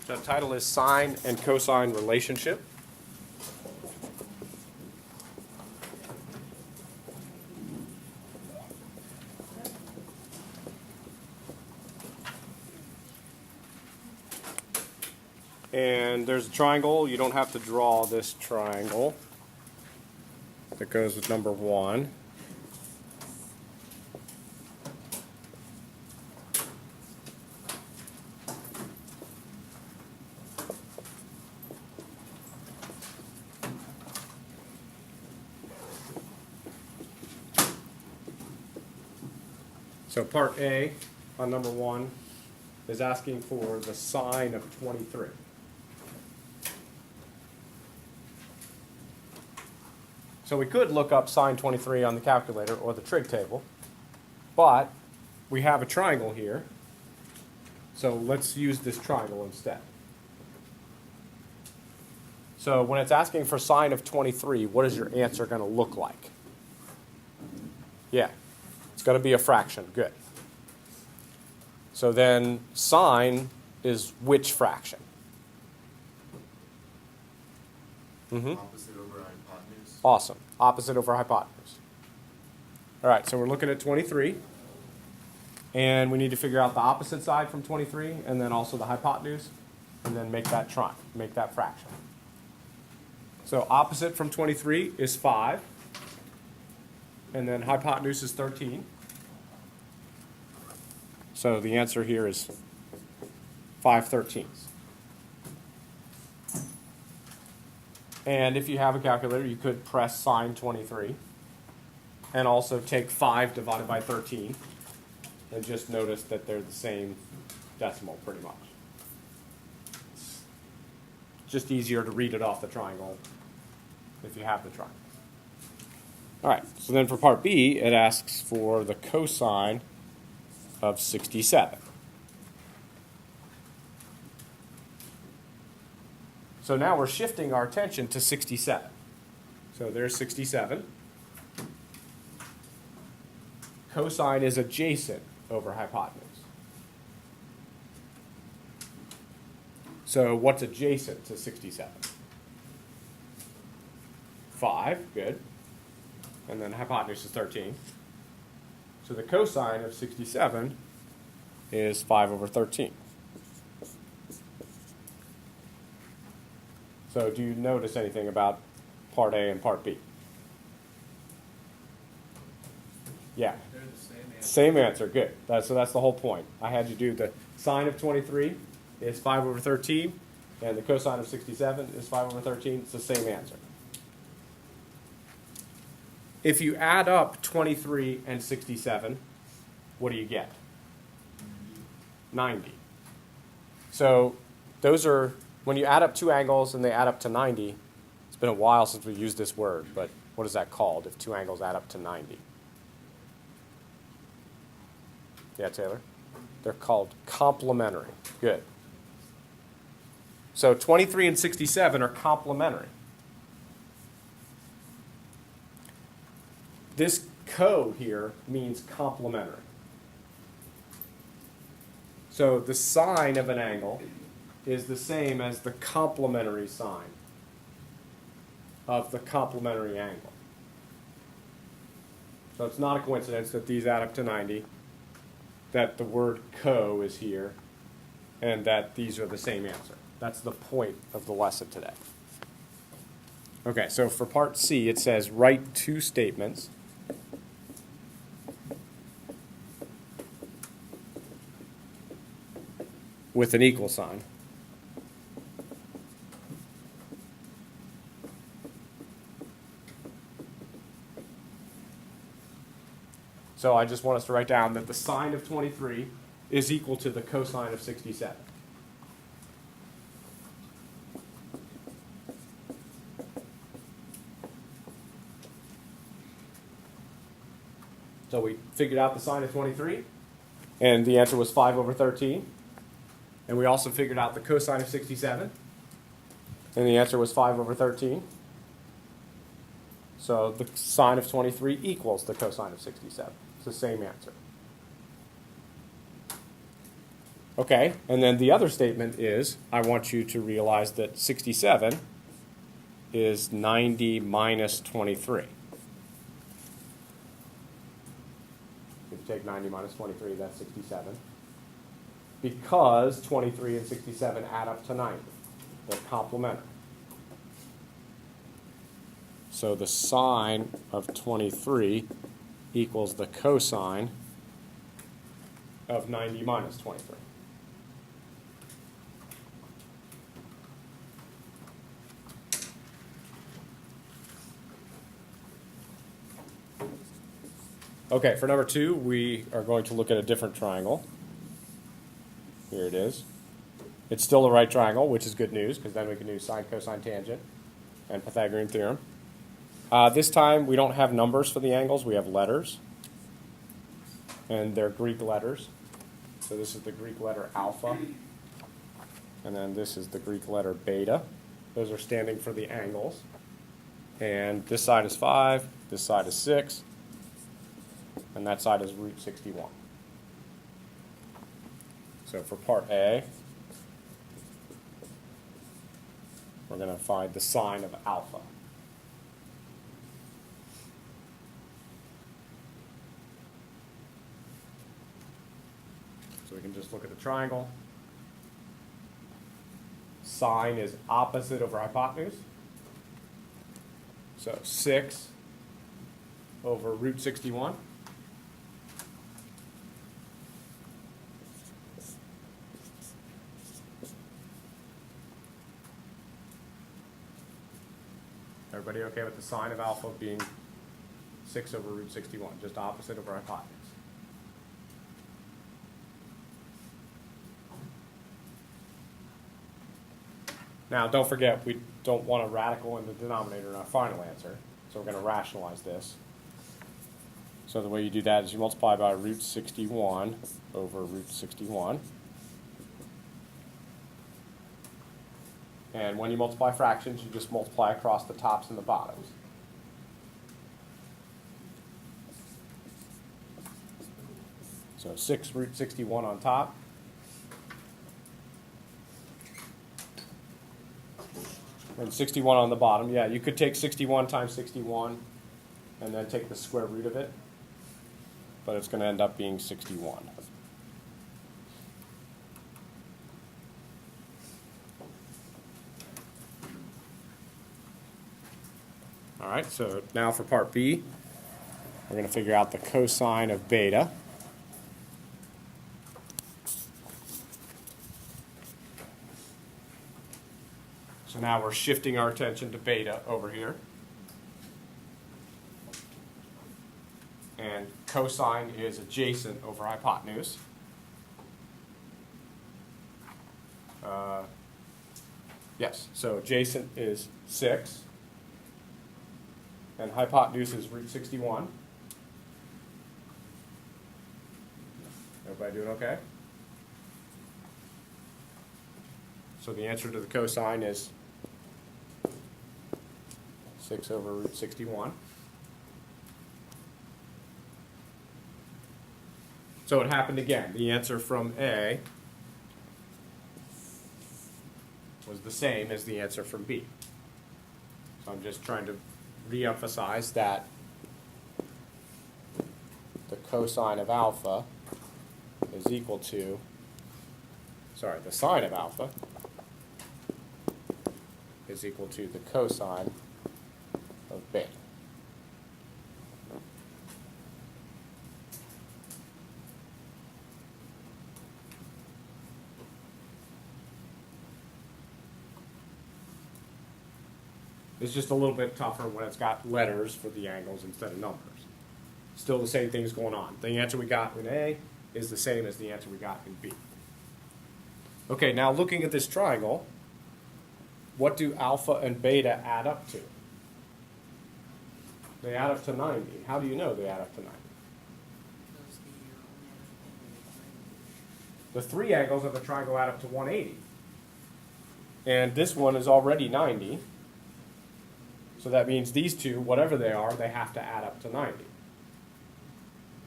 The title is Sin and Cosine Relationship. And there's a triangle. You don't have to draw this triangle that goes with number 1. So part A on number 1 is asking for the sine of 23. So we could look up sine 23 on the calculator or the trig table, but we have a triangle here, so let's use this triangle instead. So when it's asking for sine of 23, what is your answer going to look like? Yeah, it's going to be a fraction. Good. So then sine is which fraction? Opposite over hypotenuse. Awesome. Opposite over hypotenuse. All right, so we're looking at 23. And we need to figure out the opposite side from 23, and then also the hypotenuse, and then make that fraction. So opposite from 23 is 5. And then hypotenuse is 13. So the answer here is 5/13. And if you have a calculator, you could press sine 23 and also take 5 divided by 13 and just notice that they're the same decimal pretty much. It's just easier to read it off the triangle if you have the triangle. All right, so then for part B, it asks for the cosine of 67. So now we're shifting our attention to 67. So there's 67. Cosine is adjacent over hypotenuse. So what's adjacent to 67? 5, good. And then hypotenuse is 13. So the cosine of 67 is 5/13. So do you notice anything about part A and part B? Yeah. They're the same answer. Same answer, good. So that's the whole point. I had you do the sine of 23 is 5/13, and the cosine of 67 is 5/13. It's the same answer. If you add up 23 and 67, what do you get? 90. So those are, when you add up two angles and they add up to 90, it's been a while since we used this word, but what is that called if two angles add up to 90? Yeah, Taylor? They're called complementary. Good. So 23 and 67 are complementary. This co here means complementary. So the sine of an angle is the same as the complementary sine of the complementary angle. So it's not a coincidence that these add up to 90, that the word co is here, and that these are the same answer. That's the point of the lesson today. Okay, so for part C, it says write two statements with an equal sign. So I just want us to write down that the sine of 23 is equal to the cosine of 67. So we figured out the sine of 23, and the answer was 5/13. And we also figured out the cosine of 67, and the answer was 5/13. So the sine of 23 equals the cosine of 67. It's the same answer. Okay, and then the other statement is, I want you to realize that 67 is 90 minus 23. If you take 90 minus 23, that's 67. Because 23 and 67 add up to 90. They're complementary. So the sine of 23 equals the cosine of 90 minus 23. Okay, for number 2, we are going to look at a different triangle. Here it is. It's still a right triangle, which is good news, because then we can do sine, cosine, tangent, and Pythagorean theorem. This time, we don't have numbers for the angles. We have letters, and they're Greek letters. So this is the Greek letter alpha, and then this is the Greek letter beta. Those are standing for the angles. And this side is 5, this side is 6, and that side is root 61. So for part A, we're going to find the sine of alpha. So we can just look at the triangle. Sine is opposite over hypotenuse. So 6 over root 61. Everybody okay with the sine of alpha being 6 over root 61, just opposite over hypotenuse? Now, don't forget, we don't want a radical in the denominator in our final answer, so we're going to rationalize this. So the way you do that is you multiply by root 61 over root 61. And when you multiply fractions, you just multiply across the tops and the bottoms. So 6 root 61 on top. And 61 on the bottom. Yeah, you could take 61 times 61 and then take the square root of it. But it's going to end up being 61. All right, so now for part B, we're going to figure out the cosine of beta. So now we're shifting our attention to beta over here. And cosine is adjacent over hypotenuse. Yes, so adjacent is 6. And hypotenuse is root 61. Everybody doing okay? So the answer to the cosine is 6 over root 61. So it happened again. The answer from A was the same as the answer from B. So I'm just trying to re-emphasize that the cosine of alpha is equal to, the sine of alpha is equal to the cosine of beta. It's just a little bit tougher when it's got letters for the angles instead of numbers. Still the same things going on. The answer we got in A is the same as the answer we got in B. Okay, now looking at this triangle, what do alpha and beta add up to? They add up to 90. How do you know they add up to 90? The three angles of the triangle add up to 180. And this one is already 90. So that means these two, whatever they are, they have to add up to 90.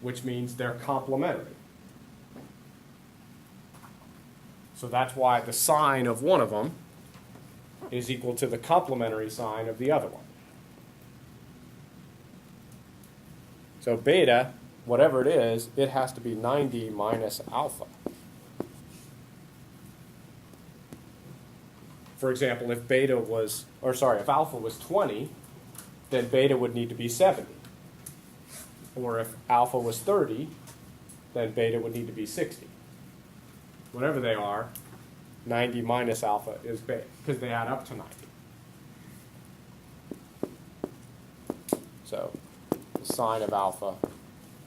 Which means they're complementary. So that's why the sine of one of them is equal to the complementary sine of the other one. So beta, whatever it is, it has to be 90 minus alpha. For example, if if alpha was 20, then beta would need to be 70. Or if alpha was 30, then beta would need to be 60. Whatever they are, 90 minus alpha is beta, because they add up to 90. So the sine of alpha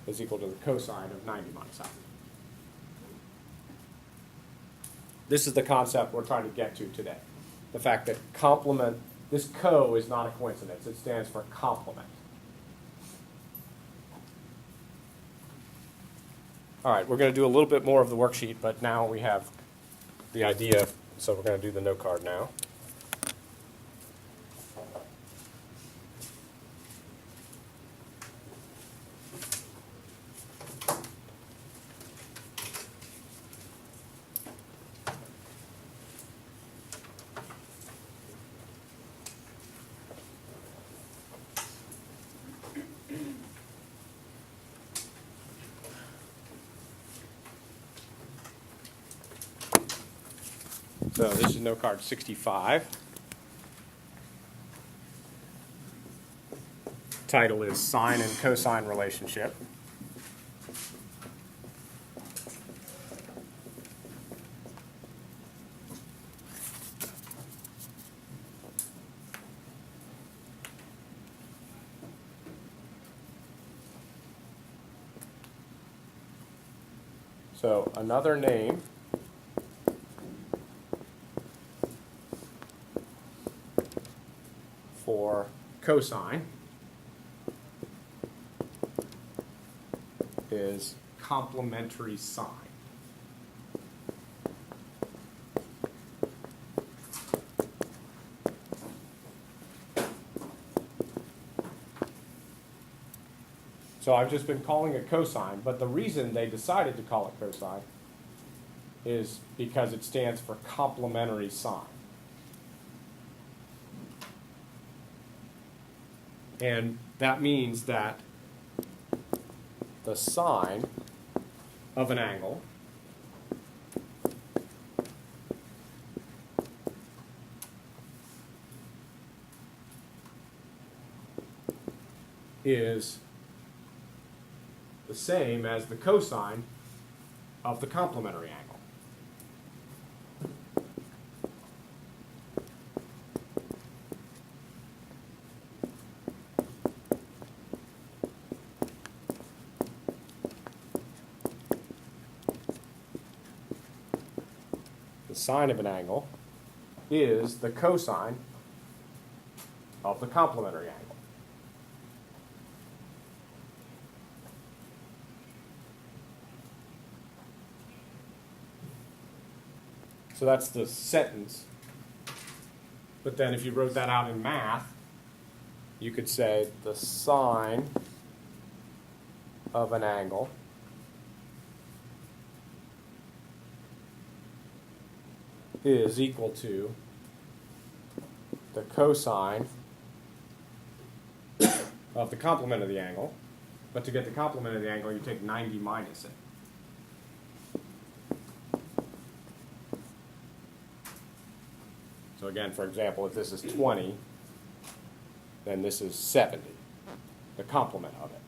is equal to the cosine of 90 minus alpha. This is the concept we're trying to get to today. The fact that complement, this co is not a coincidence. It stands for complement. All right, we're going to do a little bit more of the worksheet, but now we have the idea, so we're going to do the note card now. So this is note card 65. Title is Sin and Cosine Relationship. So another name for cosine is complementary sine. So I've just been calling it cosine, but the reason they decided to call it cosine is because it stands for complementary sine. And that means that the sine of an angle is the same as the cosine of the complementary angle. The sine of an angle is the cosine of the complementary angle. So that's the sentence. But then if you wrote that out in math, you could say the sine of an angle is equal to the cosine of the complement of the angle. But to get the complement of the angle, you take 90 minus it. So again, for example, if this is 20, then this is 70, the complement of it.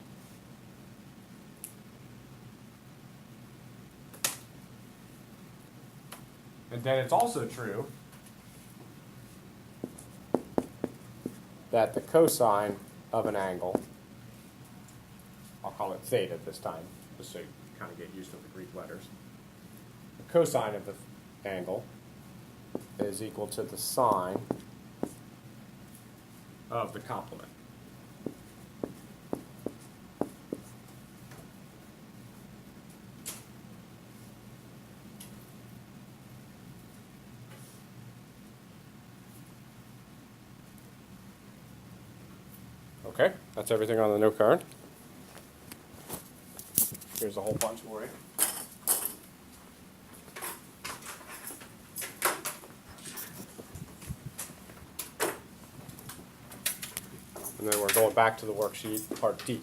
And then it's also true that the cosine of an angle, I'll call it theta this time, just so you kind of get used to the Greek letters. The cosine of the angle is equal to the sine of the complement. Okay, that's everything on the note card. Here's a whole bunch for you. And then we're going back to the worksheet, part D.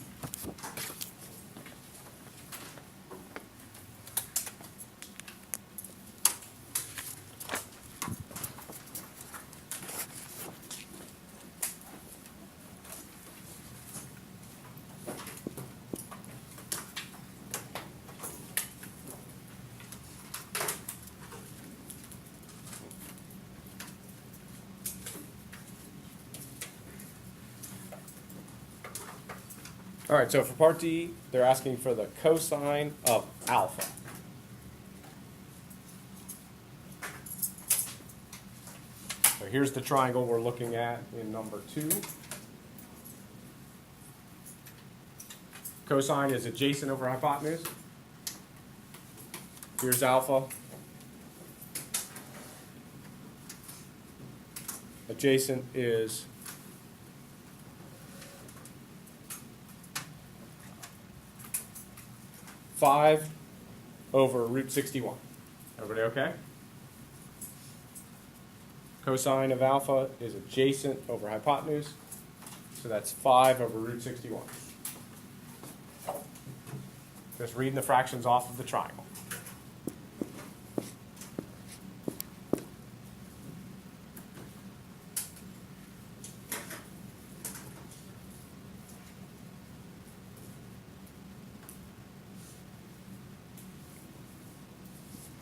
All right, so for part D, they're asking for the cosine of alpha. So here's the triangle we're looking at in number 2. Cosine is adjacent over hypotenuse. Here's alpha. Adjacent is five over root 61. Everybody okay? Cosine of alpha is adjacent over hypotenuse, so that's 5 over root 61. Just reading the fractions off of the triangle.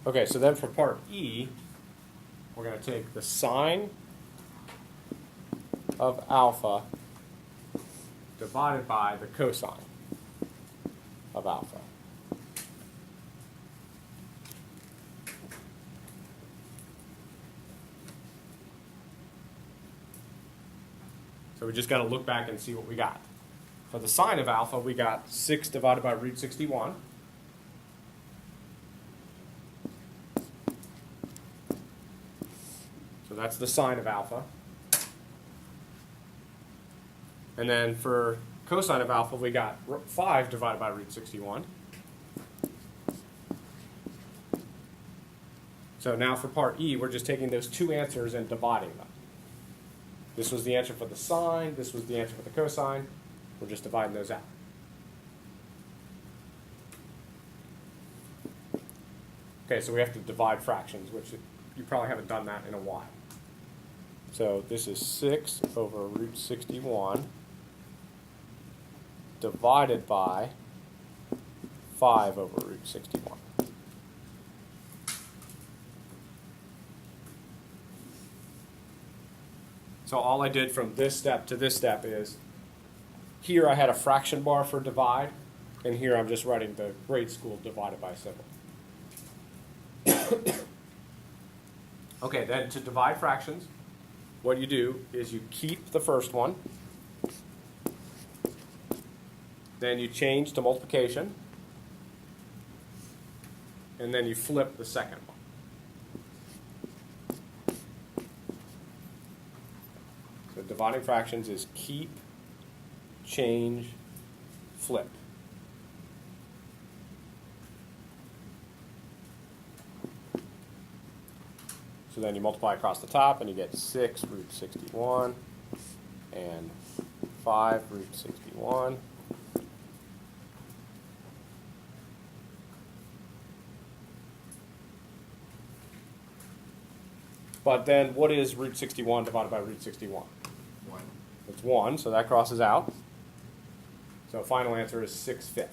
Okay, so then for part E, we're going to take the sine of alpha divided by the cosine of alpha. So we just got to look back and see what we got. For the sine of alpha, we got 6 divided by root 61. So that's the sine of alpha. And then for cosine of alpha, we got 5 divided by root 61. So now for part E, we're just taking those two answers and dividing them. This was the answer for the sine, this was the answer for the cosine. We're just dividing those out. Okay, so we have to divide fractions, which you probably haven't done that in a while. So this is 6 over root 61 divided by 5 over root 61. So all I did from this step to this step is, here I had a fraction bar for divide, and here I'm just writing the grade school divided by symbol. Okay, then to divide fractions, what you do is you keep the first one, then you change to multiplication, and then you flip the second one. So dividing fractions is keep, change, flip. So then you multiply across the top and you get 6 root 61 and 5 root 61. But then what is root 61 divided by root 61? 1. It's 1, so that crosses out. So final answer is 6/5.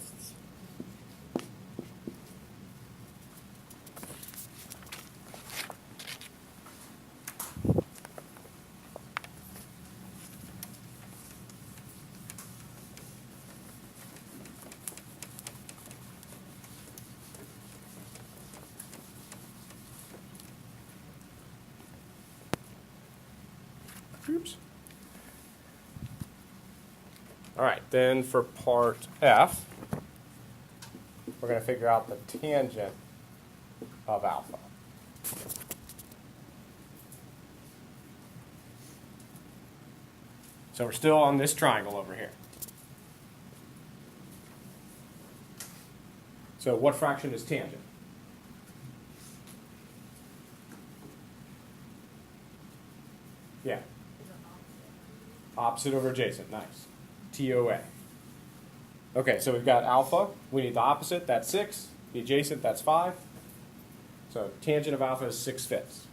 Oops. All right, then for part F, we're going to figure out the tangent of alpha. So we're still on this triangle over here. So what fraction is tangent? Yeah. Opposite over adjacent, nice. TOA. Okay, so we've got alpha. We need the opposite, that's 6. The adjacent, that's 5. So tangent of alpha is 6/5.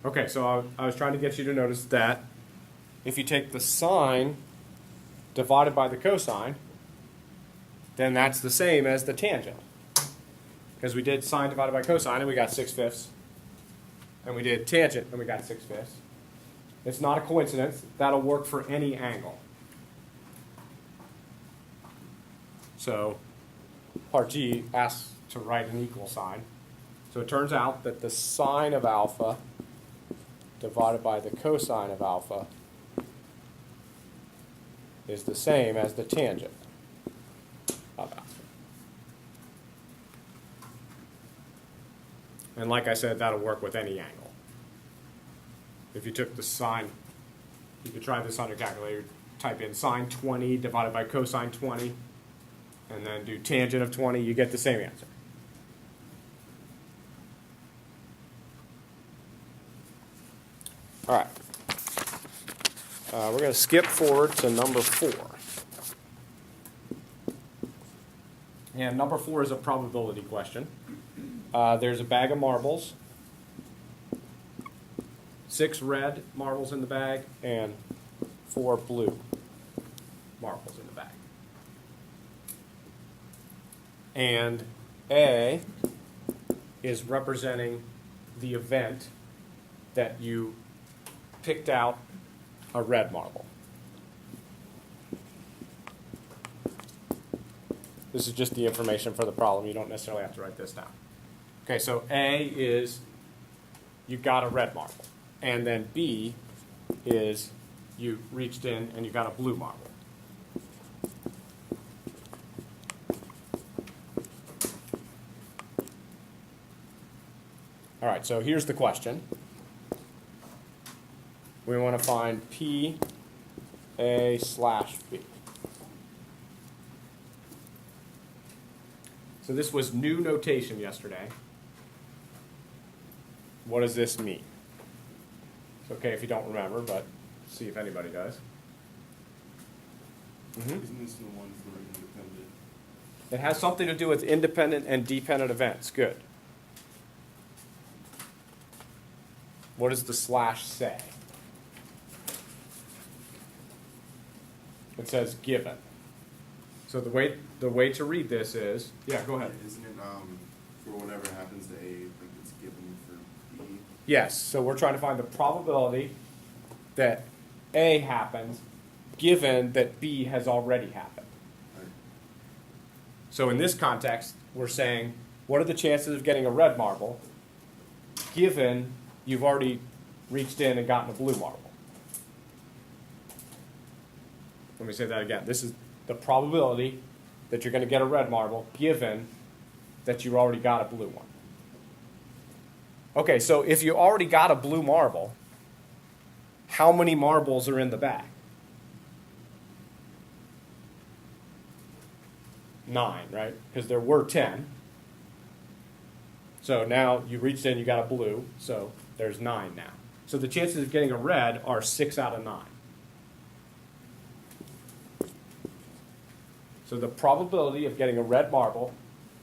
Okay, so I was trying to get you to notice that if you take the sine divided by the cosine, then that's the same as the tangent. Because we did sine divided by cosine and we got 6/5. And we did tangent and we got 6/5. It's not a coincidence. That'll work for any angle. So part G asks to write an equal sign. So it turns out that the sine of alpha divided by the cosine of alpha is the same as the tangent of alpha. And like I said, that'll work with any angle. If you took the sine, you could try this on your calculator. Type in sine 20 divided by cosine 20, and then do tangent of 20, you get the same answer. All right. We're going to skip forward to number 4. And number 4 is a probability question. There's a bag of marbles. 6 red marbles in the bag and 4 blue marbles in the bag. And A is representing the event that you picked out a red marble. This is just the information for the problem. You don't necessarily have to write this down. Okay, so A is you got a red marble. And then B is you reached in and you got a blue marble. All right, so here's the question. We want to find P, A slash B. So this was new notation yesterday. What does this mean? It's okay if you don't remember, but see if anybody does. Isn't this the one for independent? It has something to do with independent and dependent events. Good. What does the slash say? It says given. So the way to read this is, yeah, go ahead. Isn't it for whatever happens to A, like it's given for B? Yes, so we're trying to find the probability that A happens given that B has already happened. Right. So in this context, we're saying, what are the chances of getting a red marble given you've already reached in and gotten a blue marble? Let me say that again. This is the probability that you're going to get a red marble given that you already got a blue one. Okay, so if you already got a blue marble, how many marbles are in the bag? 9, right? Because there were 10. So now you reached in, you got a blue, so there's 9 now. So the chances of getting a red are 6 out of 9. So the probability of getting a red marble,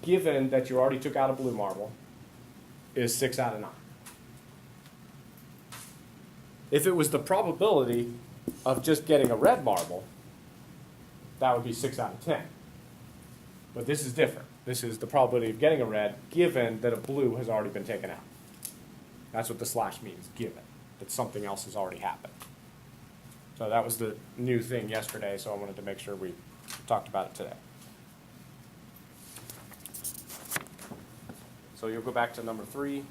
given that you already took out a blue marble, is 6 out of 9. If it was the probability of just getting a red marble, that would be 6 out of 10. But this is different. This is the probability of getting a red, given that a blue has already been taken out. That's what the slash means, given, that something else has already happened. So that was the new thing yesterday, so I wanted to make sure we talked about it today. So you'll go back to number 3.